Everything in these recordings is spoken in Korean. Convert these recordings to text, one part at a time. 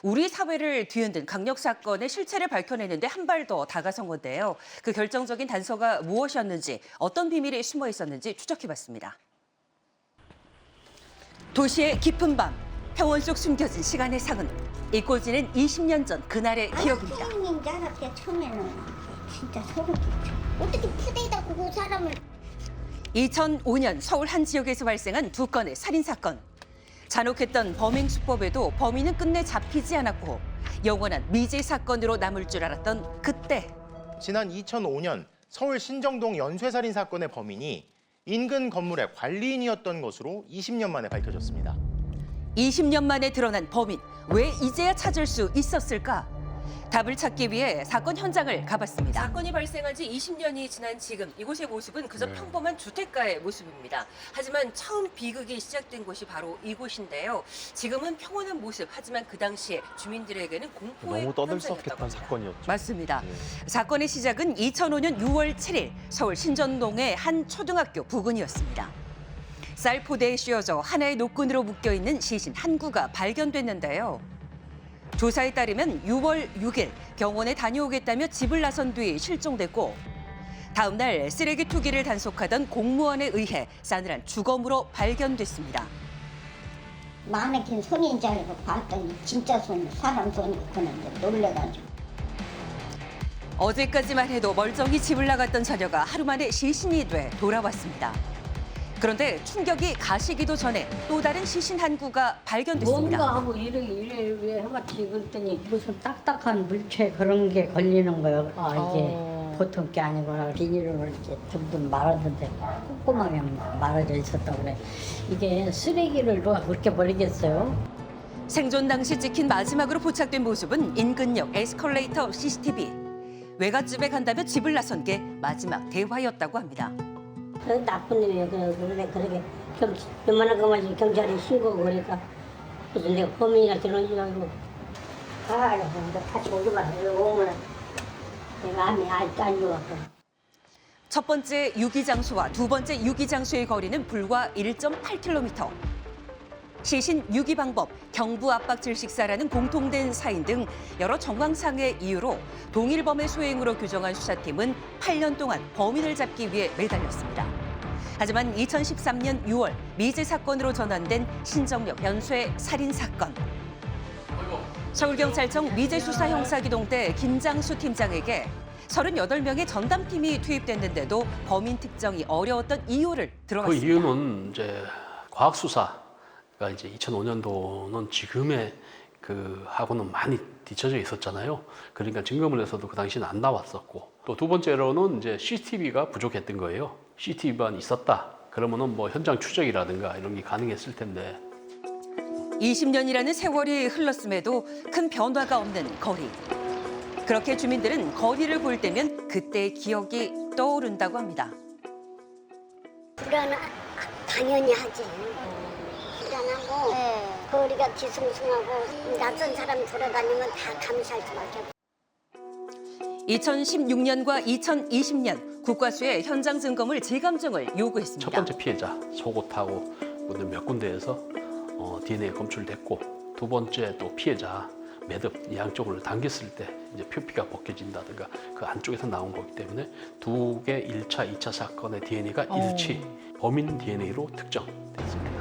우리 사회를 뒤흔든 강력 사건의 실체를 밝혀내는데 한 발 더 다가선 건데요. 그 결정적인 단서가 무엇이었는지, 어떤 비밀이 숨어 있었는지 추적해봤습니다. 도시의 깊은 밤, 평원 속 숨겨진 시간의 상흔. 잊고 지낸 20년 전 그날의 기억입니다. 선생님인 줄 알았어요. 처음에는 진짜 소름 끼쳐. 어떻게 푸대에다 그 사람을. 2005년 서울 한 지역에서 발생한 두 건의 살인 사건. 잔혹했던 범행 수법에도 범인은 끝내 잡히지 않았고 영원한 미제 사건으로 남을 줄 알았던 그때. 지난 2005년 서울 신정동 연쇄살인 사건의 범인이 인근 건물의 관리인이었던 것으로 20년 만에 밝혀졌습니다. 20년 만에 드러난 범인, 왜 이제야 찾을 수 있었을까? 답을 찾기 위해 사건 현장을 가봤습니다. 사건이 발생한 지 20년이 지난 지금 이곳의 모습은 그저 평범한 주택가의 모습입니다. 하지만 처음 비극이 시작된 곳이 바로 이곳인데요. 지금은 평온한 모습, 하지만 그 당시에 주민들에게는 공포의 너무 떠들썩했던 현장이었다고 사건이었죠. 맞습니다. 사건의 시작은 2005년 6월 7일 서울 신전동의 한 초등학교 부근이었습니다. 쌀포대에 씌워져 하나의 노끈으로 묶여있는 시신 한 구가 발견됐는데요. 조사에 따르면 6월 6일 병원에 다녀오겠다며 집을 나선 뒤 실종됐고 다음 날 쓰레기 투기를 단속하던 공무원에 의해 싸늘한 주검으로 발견됐습니다. 마네킹 손인 줄 알고 봤더니 진짜 손, 사람 손이 그는데 놀래가지고. 어제까지만 해도 멀쩡히 집을 나갔던 자녀가 하루 만에 시신이 돼 돌아왔습니다. 그런데 충격이 가시기도 전에 또 다른 시신 한 구가 발견됐습니다. 뭔가 하고 이래 왜 해봤지 그랬더니 무슨 딱딱한 물체 그런 게 걸리는 거예요. 아 이게 보통 게 아니구나. 비닐로 이렇게 둥둥 말았는데 꼼꼼하게 말아져 있었다고 그래. 이게 쓰레기를 누가 그렇게 버리겠어요? 생존 당시 찍힌 마지막으로 포착된 모습은 인근역 에스컬레이터 CCTV. 외갓집에 간다며 집을 나선 게 마지막 대화였다고 합니다. 나쁜 놈이에요. 그러게 웬만한 것만 경찰에 신고하고 그러니까 무슨 내가 범인이라 그런 줄 알고 같이 오지 마세요. 오면 내 마음이 아직도 안 좋았고. 첫 번째 유기 장소와 두 번째 유기 장소의 거리는 불과 1.8km. 시신 유기 방법, 경부 압박 질식사라는 공통된 사인 등 여러 정황상의 이유로 동일범의 소행으로 규정한 수사팀은 8년 동안 범인을 잡기 위해 매달렸습니다. 하지만 2013년 6월 미제 사건으로 전환된 신정역 연쇄 살인 사건. 서울경찰청 미제 수사 형사기동대 김장수 팀장에게 38명의 전담팀이 투입됐는데도 범인 특정이 어려웠던 이유를 그 들어봤습니다. 이유는 이제 과학 수사가 이제 2005년도는 지금의 그 하고는 많이 뒤처져 있었잖아요. 그러니까 증거물에서도 그 당시는 안 나왔었고, 또 두 번째로는 이제 CCTV가 부족했던 거예요. CCTV만 있었다 그러면은 뭐 현장 추적이라든가 이런 게 가능했을 텐데. 20년이라는 세월이 흘렀음에도 큰 변화가 없는 거리. 그렇게 주민들은 거리를 볼 때면 그때의 기억이 떠오른다고 합니다. 불안은 당연히 하지. 불안하고 거리가 뒤숭숭하고 낯선 사람 돌아다니면 다 감시할 수밖에 없어. 2016년과 2020년 국과수의 현장 점검을 재감정을 요구했습니다. 첫 번째 피해자 속옷하고 몇 군데에서 DNA 검출됐고, 두 번째 또 피해자 매듭 이 양쪽을 당겼을 때 이제 표피가 벗겨진다든가 그 안쪽에서 나온 거기 때문에 두 개 1차, 2차 사건의 DNA가 일치, 범인 DNA로 특정됐습니다.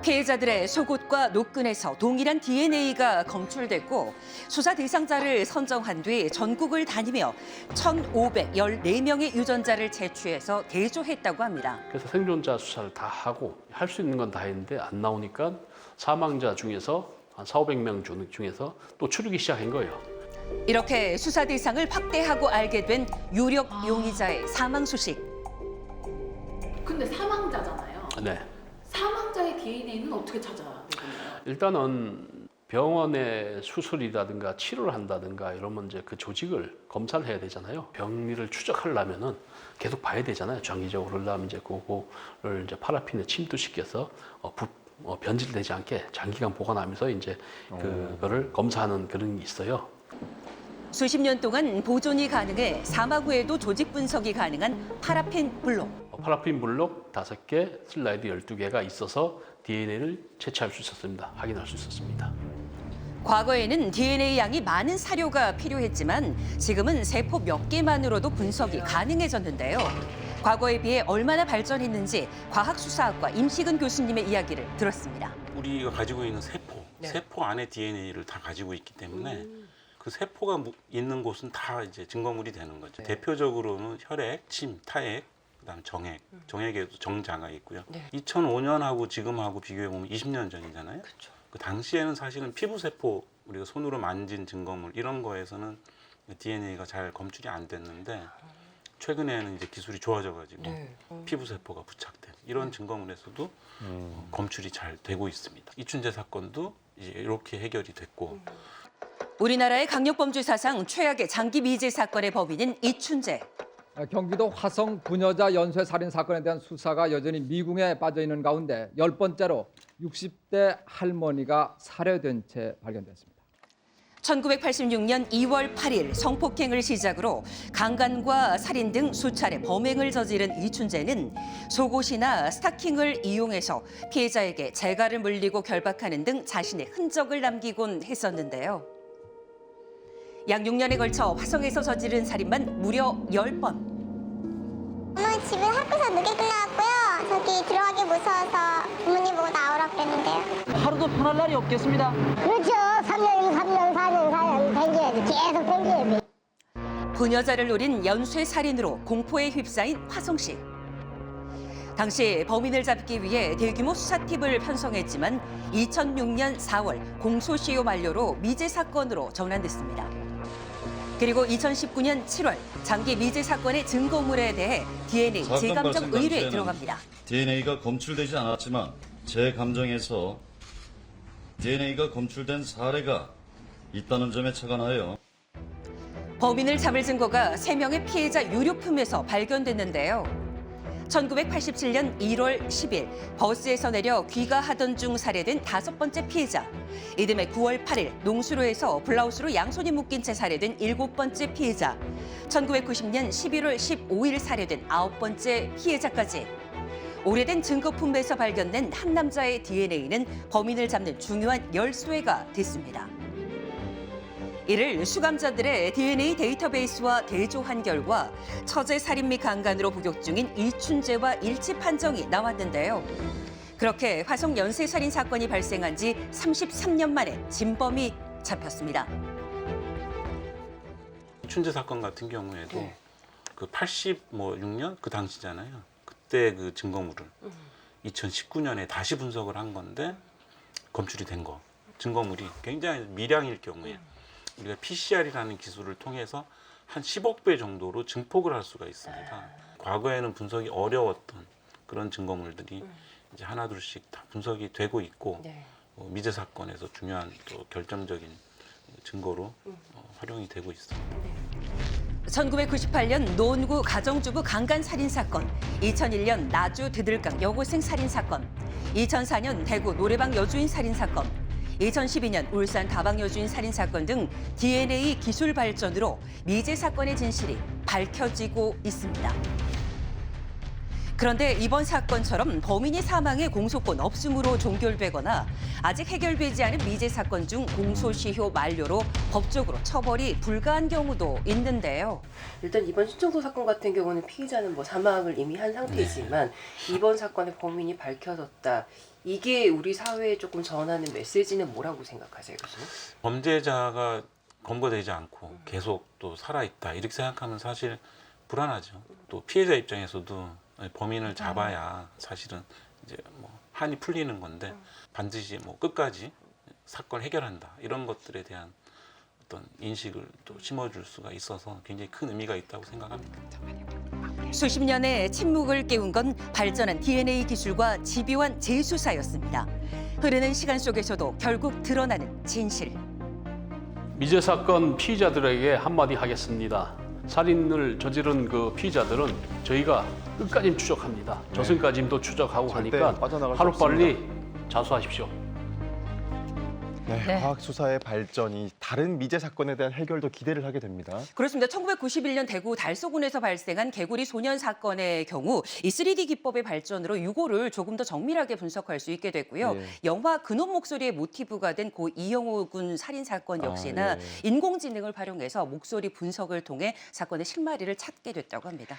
피해자들의 속옷과 노끈에서 동일한 DNA가 검출됐고 수사 대상자를 선정한 뒤 전국을 다니며 1,514명의 유전자를 제취해서 대조했다고 합니다. 그래서 생존자 수사를 다 하고 할 수 있는 건 다 했는데 안 나오니까 사망자 중에서 한 400명 중에서 또 추르기 시작한 거예요. 이렇게 수사 대상을 확대하고 알게 된 유력 용의자의 사망 소식. 근데 사망자잖아요. 네. 사망자의 DNA는 어떻게 찾아내나요? 일단은 병원에 수술이라든가 치료를 한다든가 이러면 이제 그 조직을 검사를 해야 되잖아요. 병리를 추적하려면은 계속 봐야 되잖아요. 장기적으로. 그러려면 이제 그거를 이제 파라핀에 침투시켜서 변질되지 않게 장기간 보관하면서 이제 그거를 검사하는 그런 게 있어요. 수십 년 동안 보존이 가능해 사망 후에도 조직 분석이 가능한 파라핀 블록. 파라핀 블록 5개, 슬라이드 12개가 있어서 DNA를 채취할 수 있었습니다. 확인할 수 있었습니다. 과거에는 DNA 양이 많은 사료가 필요했지만 지금은 세포 몇 개만으로도 분석이 가능해졌는데요. 과거에 비해 얼마나 발전했는지 과학수사학과 임식은 교수님의 이야기를 들었습니다. 우리가 가지고 있는 세포 안에 DNA를 다 가지고 있기 때문에 그 세포가 있는 곳은 다 이제 증거물이 되는 거죠. 대표적으로는 혈액, 침, 타액, 그다음 정액, 정액에도 정자가 있고요. 2005년하고 지금하고 비교해 보면 20년 전이잖아요. 그 당시에는 사실은 피부 세포 우리가 손으로 만진 증거물 이런 거에서는 DNA가 잘 검출이 안 됐는데 최근에는 이제 기술이 좋아져가지고 피부 세포가 부착된 이런 증거물에서도 검출이 잘 되고 있습니다. 이춘재 사건도 이제 이렇게 해결이 됐고. 우리나라의 강력범죄 사상 최악의 장기 미제 사건의 범인은 이춘재. 경기도 화성 부녀자 연쇄 살인 사건에 대한 수사가 여전히 미궁에 빠져 있는 가운데 10번째로 60대 할머니가 살해된 채 발견됐습니다. 1986년 2월 8일 성폭행을 시작으로 강간과 살인 등 수차례 범행을 저지른 이춘재는 속옷이나 스타킹을 이용해서 피해자에게 재갈을 물리고 결박하는 등 자신의 흔적을 남기곤 했었는데요. 약 6년에 걸쳐 화성에서 저지른 살인만 무려 10번. 오늘 집에 학교에서 늦게 끝나왔고요. 저기 들어가기 무서워서 부모님 보고 나오라고 그랬는데요. 하루도 편할 날이 없겠습니다. 그렇죠. 3년, 4년 댕겨야지. 계속 댕겨야지. 부녀자를 노린 연쇄 살인으로 공포에 휩싸인 화성시. 당시 범인을 잡기 위해 대규모 수사팀을 편성했지만 2006년 4월 공소시효 만료로 미제 사건으로 전환됐습니다. 그리고 2019년 7월 장기 미제 사건의 증거물에 대해 DNA 재감정 의뢰에 들어갑니다. DNA가 검출되지 않았지만 제 감정에서 DNA가 검출된 사례가 있다는 점에 착안하여 범인을 잡을 증거가 3명의 피해자 유류품에서 발견됐는데요. 1987년 1월 10일 버스에서 내려 귀가하던 중 살해된 5번째 피해자. 이듬해 9월 8일 농수로에서 블라우스로 양손이 묶인 채 살해된 7번째 피해자. 1990년 11월 15일 살해된 9번째 피해자까지. 오래된 증거품에서 발견된 한 남자의 DNA는 범인을 잡는 중요한 열쇠가 됐습니다. 이를 수감자들의 DNA 데이터베이스와 대조한 결과 처제 살인 및 강간으로 복역 중인 이춘재와 일치 판정이 나왔는데요. 그렇게 화성 연쇄 살인 사건이 발생한 지 33년 만에 진범이 잡혔습니다. 이춘재 사건 같은 경우에도 그 86년 그 당시잖아요. 그때 그 증거물을 2019년에 다시 분석을 한 건데 검출이 된 거. 증거물이 굉장히 미량일 경우에 우리가 PCR이라는 기술을 통해서 한 10억 배 정도로 증폭을 할 수가 있습니다. 과거에는 분석이 어려웠던 그런 증거물들이 이제 하나둘씩 다 분석이 되고 있고 미제 사건에서 중요한 또 결정적인 증거로 활용이 되고 있습니다. 1998년 노원구 가정주부 강간 살인 사건, 2001년 나주 드들강 여고생 살인 사건, 2004년 대구 노래방 여주인 살인 사건, 2012년 울산 다방 여주인 살인 사건 등 DNA 기술 발전으로 미제 사건의 진실이 밝혀지고 있습니다. 그런데 이번 사건처럼 범인이 사망해 공소권 없음으로 종결되거나 아직 해결되지 않은 미제 사건 중 공소시효 만료로 법적으로 처벌이 불가한 경우도 있는데요. 일단 이번 신청소 사건 같은 경우는 피의자는 사망을 이미 한 상태지만 이번 사건의 범인이 밝혀졌다. 이게 우리 사회에 조금 전하는 메시지는 뭐라고 생각하세요, 교수님? 범죄자가 검거되지 않고 계속 또 살아있다 이렇게 생각하면 사실 불안하죠. 또 피해자 입장에서도 범인을 잡아야 사실은 이제 한이 풀리는 건데 반드시 끝까지 사건을 해결한다 이런 것들에 대한 어떤 인식을 또 심어줄 수가 있어서 굉장히 큰 의미가 있다고 생각합니다. 수십 년의 침묵을 깨운 건 발전한 DNA 기술과 집요한 재수사였습니다. 흐르는 시간 속에서도 결국 드러나는 진실. 미제 사건 피의자들에게 한마디 하겠습니다. 살인을 저지른 그 피의자들은 저희가 끝까지 추적합니다. 저승까지도 추적하고 하니까 하루빨리 자수하십시오. 네, 네. 과학 수사의 발전이 다른 미제 사건에 대한 해결도 기대를 하게 됩니다. 그렇습니다. 1991년 대구 달서군에서 발생한 개구리 소년 사건의 경우 이 3D 기법의 발전으로 유고를 조금 더 정밀하게 분석할 수 있게 됐고요. 예. 영화 근원 목소리의 모티브가 된 고 이영호 군 살인 사건 역시나 예. 인공지능을 활용해서 목소리 분석을 통해 사건의 실마리를 찾게 됐다고 합니다.